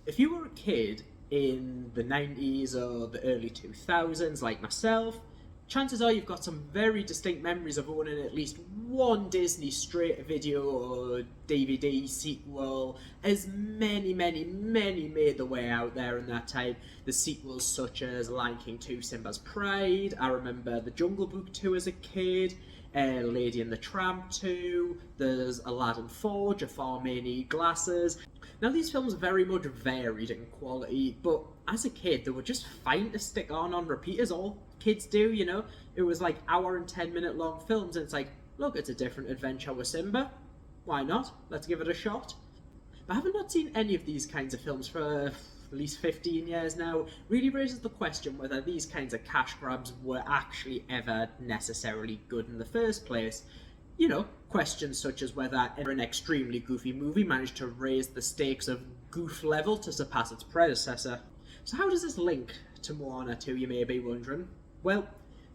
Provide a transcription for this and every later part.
If you were a kid in the 90s or the early 2000s, like myself, chances are you've got some very distinct memories of owning at least one Disney straight-to-video or DVD sequel, as many made their way out there in that time. The sequels such as Lion King 2 Simba's Pride, I remember The Jungle Book 2 as a kid, Lady and the Tramp 2, there's Aladdin 4, Jafar May Need Glasses. Now these films very much varied in quality, but as a kid they were just fine to stick on repeat, as all kids do, you know? It was like hour and 10-minute long films, and it's like, look, it's a different adventure with Simba. Why not? Let's give it a shot. But having not seen any of these kinds of films for at least 15 years now really raises the question whether these kinds of cash grabs were actually ever necessarily good in the first place. You know, questions such as whether an extremely goofy movie managed to raise the stakes of goof level to surpass its predecessor. So how does this link to Moana 2, you may be wondering? Well,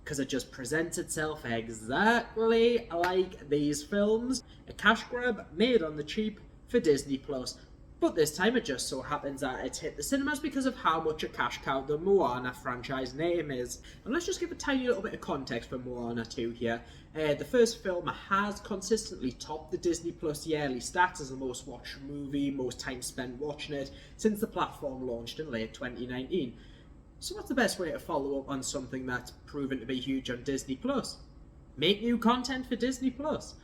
because it just presents itself exactly like these films. A cash grab made on the cheap for Disney+. But this time it just so happens that it's hit the cinemas because of how much a cash cow the Moana franchise name is. And let's just give a tiny little bit of context for Moana 2 here. The first film has consistently topped the Disney Plus yearly stats as the most watched movie, most time spent watching it, since the platform launched in late 2019. So what's the best way to follow up on something that's proven to be huge on Disney Plus? Make new content for Disney Plus.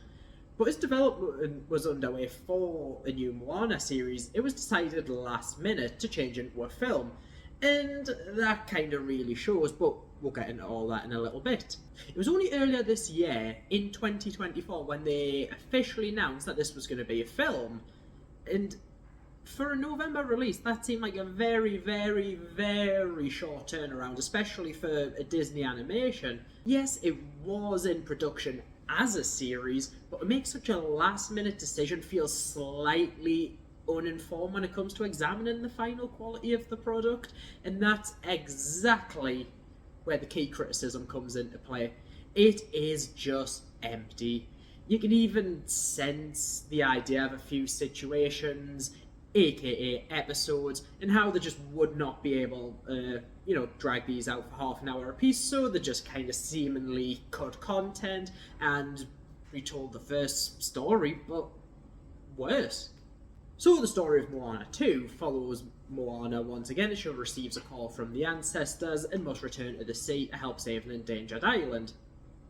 But as development was underway for a new Moana series, it was decided last minute to change into a film. And that kind of really shows, but we'll get into all that in a little bit. It was only earlier this year, in 2024, when they officially announced that this was going to be a film. And for a November release, that seemed like a very short turnaround, especially for a Disney animation. Yes, it was in production as a series, but to make such a last-minute decision feels slightly uninformed when it comes to examining the final quality of the product, and that's exactly where the key criticism comes into play. It is just empty. You can even sense the idea of a few situations, aka episodes, and how they just would not be able drag these out for half an hour a piece, so they just kind of seemingly cut content and retold the first story, but worse. So the story of Moana 2 follows Moana once again as she receives a call from the ancestors and must return to the sea to help save an endangered island.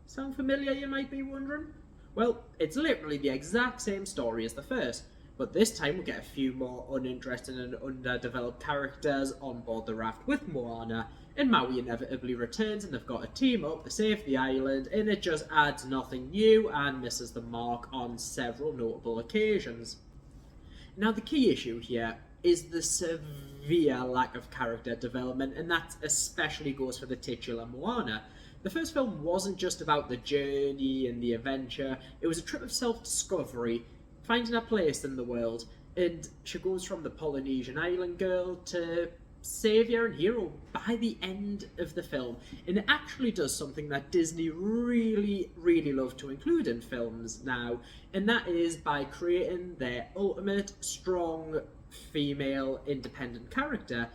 Sound familiar, you might be wondering? Well, it's literally the exact same story as the first, but this time we get a few more uninteresting and underdeveloped characters on board the raft with Moana, and Maui inevitably returns and they've got to team up to save the island, and it just adds nothing new and misses the mark on several notable occasions. Now the key issue here is the severe lack of character development, and that especially goes for the titular Moana. The first film wasn't just about the journey and the adventure, it was a trip of self-discovery, finding a place in the world, and she goes from the Polynesian island girl to saviour and hero by the end of the film. And it actually does something that Disney really love to include in films now, and that is by creating their ultimate strong female independent character.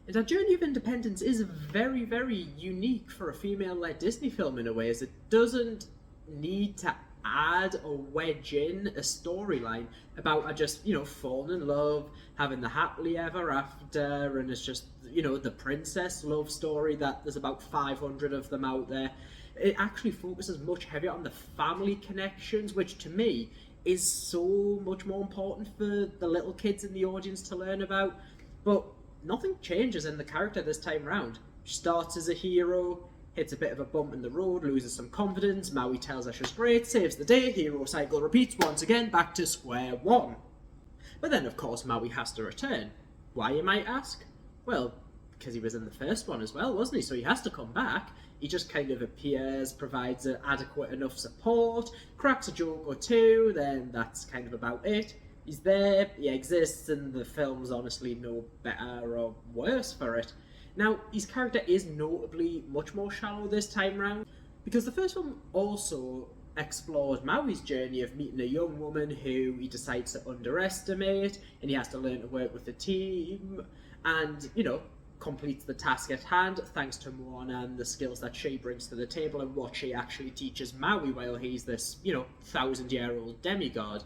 And that journey of independence is very unique for a female-led Disney film in a way, as it doesn't need to add or wedge in a storyline about her just, falling in love, having the happily ever after, and it's just, the princess love story that there's about 500 of them out there. It actually focuses much heavier on the family connections, which to me is so much more important for the little kids in the audience to learn about. But nothing changes in the character this time round. She starts as a hero, hits a bit of a bump in the road, loses some confidence, Maui tells her she's great, saves the day, hero cycle repeats once again, back to square one. But then of course Maui has to return. Why, you might ask? Well, because he was in the first one as well, wasn't he? So he has to come back. He just kind of appears, provides adequate enough support, cracks a joke or two, then that's kind of about it. He's there, he exists, and the film's honestly no better or worse for it. Now, his character is notably much more shallow this time round, because the first film also explored Maui's journey of meeting a young woman who he decides to underestimate, and he has to learn to work with the team, and, completes the task at hand thanks to Moana and the skills that she brings to the table and what she actually teaches Maui while he's this, 1,000-year-old demigod.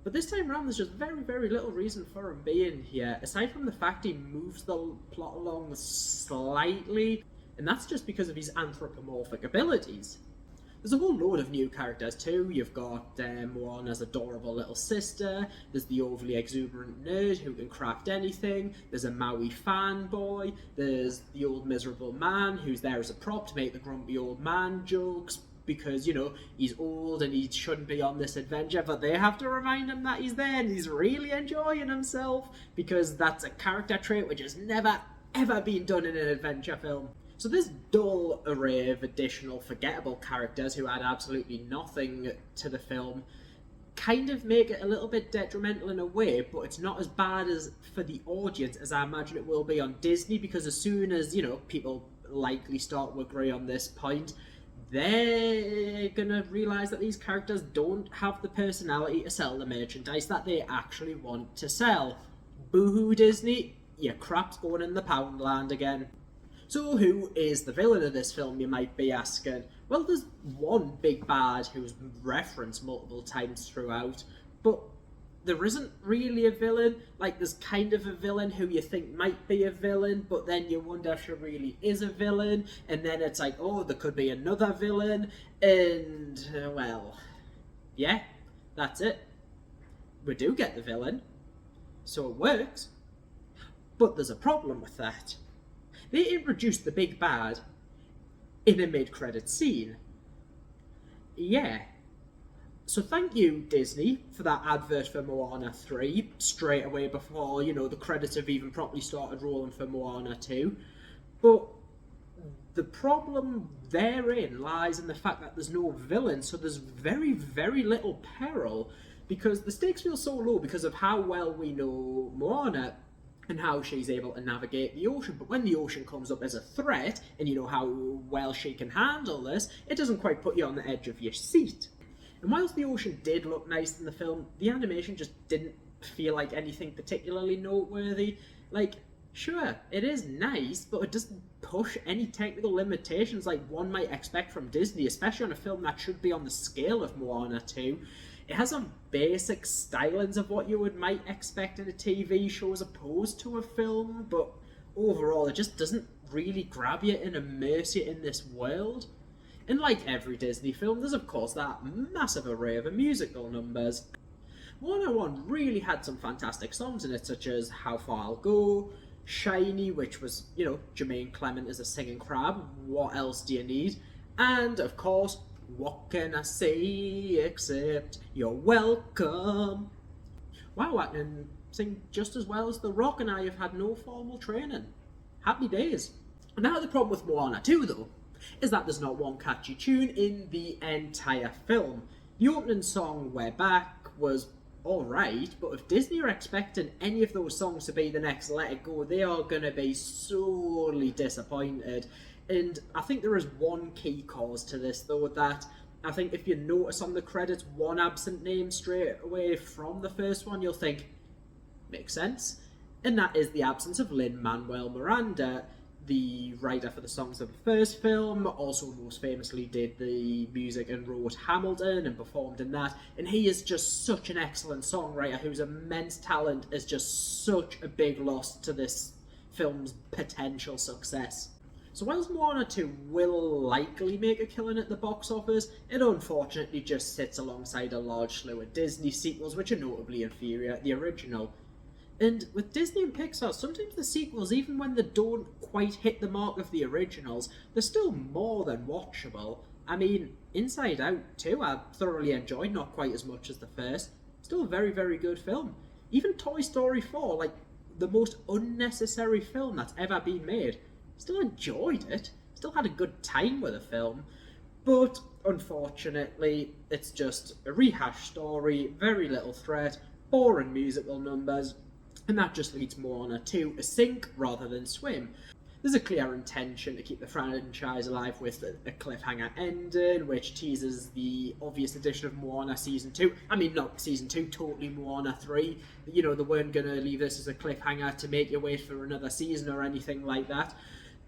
But this time around, there's just very, very little reason for him being here, aside from the fact he moves the plot along slightly, and that's just because of his anthropomorphic abilities. There's a whole load of new characters too. You've got Moana's adorable little sister, there's the overly exuberant nerd who can craft anything, there's a Maui fanboy, there's the old miserable man who's there as a prop to make the grumpy old man jokes, because, he's old and he shouldn't be on this adventure, but they have to remind him that he's there and he's really enjoying himself, because that's a character trait which has never, ever been done in an adventure film. So this dull array of additional forgettable characters who add absolutely nothing to the film kind of make it a little bit detrimental in a way, but it's not as bad as for the audience as I imagine it will be on Disney, because as soon as, people likely start to agree on this point, they're gonna realise that these characters don't have the personality to sell the merchandise that they actually want to sell. Boo-hoo, Disney, your crap's going in the Poundland again. So who is the villain of this film, you might be asking? Well, there's one big bad who's referenced multiple times throughout, but there isn't really a villain. Like, there's kind of a villain who you think might be a villain, but then you wonder if she really is a villain, and then it's like, oh, there could be another villain, and, well, yeah, that's it. We do get the villain, so it works, but there's a problem with that. They introduced the big bad in a mid-credits scene. Yeah. So thank you, Disney, for that advert for Moana 3, straight away before, the credits have even properly started rolling for Moana 2. But the problem therein lies in the fact that there's no villain, so there's very, very little peril, because the stakes feel so low because of how well we know Moana and how she's able to navigate the ocean. But when the ocean comes up as a threat, and you know how well she can handle this, it doesn't quite put you on the edge of your seat. And whilst the ocean did look nice in the film, the animation just didn't feel like anything particularly noteworthy. Like, sure, it is nice, but it doesn't push any technical limitations like one might expect from Disney, especially on a film that should be on the scale of Moana 2. It has some basic stylings of what you might expect in a TV show as opposed to a film, but overall it just doesn't really grab you and immerse you in this world. And like every Disney film, there's of course that massive array of musical numbers. Moana 1 really had some fantastic songs in it, such as How Far I'll Go, Shiny, which was, Jermaine Clement as a singing crab, what else do you need? And of course, What Can I Say Except You're Welcome. Wow, I can sing just as well as The Rock, and I have had no formal training. Happy days. Now the problem with Moana 2 though, is that there's not one catchy tune in the entire film. The opening song, We're Back, was alright, but if Disney are expecting any of those songs to be the next Let It Go, they are going to be sorely disappointed. And I think there is one key cause to this though, that I think if you notice on the credits one absent name straight away from the first one, you'll think, makes sense. And that is the absence of Lin-Manuel Miranda, the writer for the songs of the first film, also most famously did the music and wrote Hamilton and performed in that, and he is just such an excellent songwriter whose immense talent is just such a big loss to this film's potential success. So whilst Moana 2 will likely make a killing at the box office, it unfortunately just sits alongside a large slew of Disney sequels which are notably inferior to the original. And with Disney and Pixar, sometimes the sequels, even when they don't quite hit the mark of the originals, they're still more than watchable. I mean, Inside Out 2 I thoroughly enjoyed, not quite as much as the first. Still a very, very good film. Even Toy Story 4, like the most unnecessary film that's ever been made, still enjoyed it. Still had a good time with the film. But unfortunately, it's just a rehashed story, very little threat, boring musical numbers, and that just leads Moana to sink rather than swim. there's a clear intention to keep the franchise alive with a cliffhanger ending, which teases the obvious addition of Moana Season 2. I mean, not Season 2, totally Moana 3. You know, they weren't going to leave this as a cliffhanger to make you wait for another season or anything like that.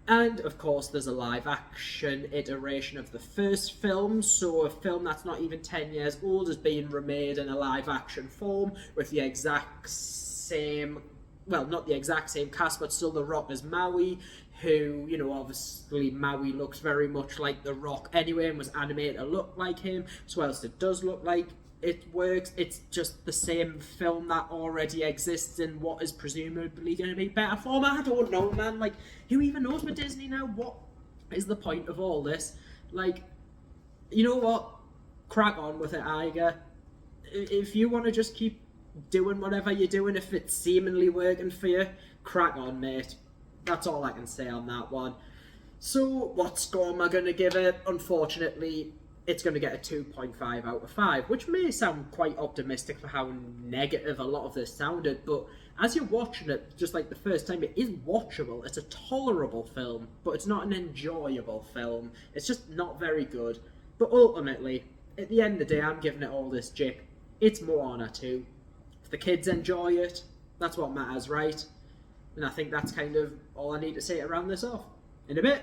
And, of course, there's a live-action iteration of the first film, so a film that's not even 10 years old is being remade in a live-action form with the exact same... Well, not the exact same cast, but still The Rock as Maui, who, you know, obviously Maui looks very much like The Rock anyway and was animated to look like him, so whilst it does look like it works, it's just the same film that already exists in what is presumably going to be better form. I don't know, man. Like, who even knows with Disney now? What is the point of all this? Like, you know what? Crack on with it, Iger. If you want to just keep doing whatever you're doing, if it's seemingly working for you, crack on, mate. That's all I can say on that one. So, what score am I going to give it? Unfortunately, it's going to get a 2.5 out of 5, which may sound quite optimistic for how negative a lot of this sounded, but as you're watching it, just like the first time, it is watchable. It's a tolerable film, but it's not an enjoyable film. It's just not very good. But ultimately, at the end of the day, I'm giving it all this jip. It's Moana 2. If the kids enjoy it, that's what matters, right? And I think that's kind of all I need to say to round this off. In a bit.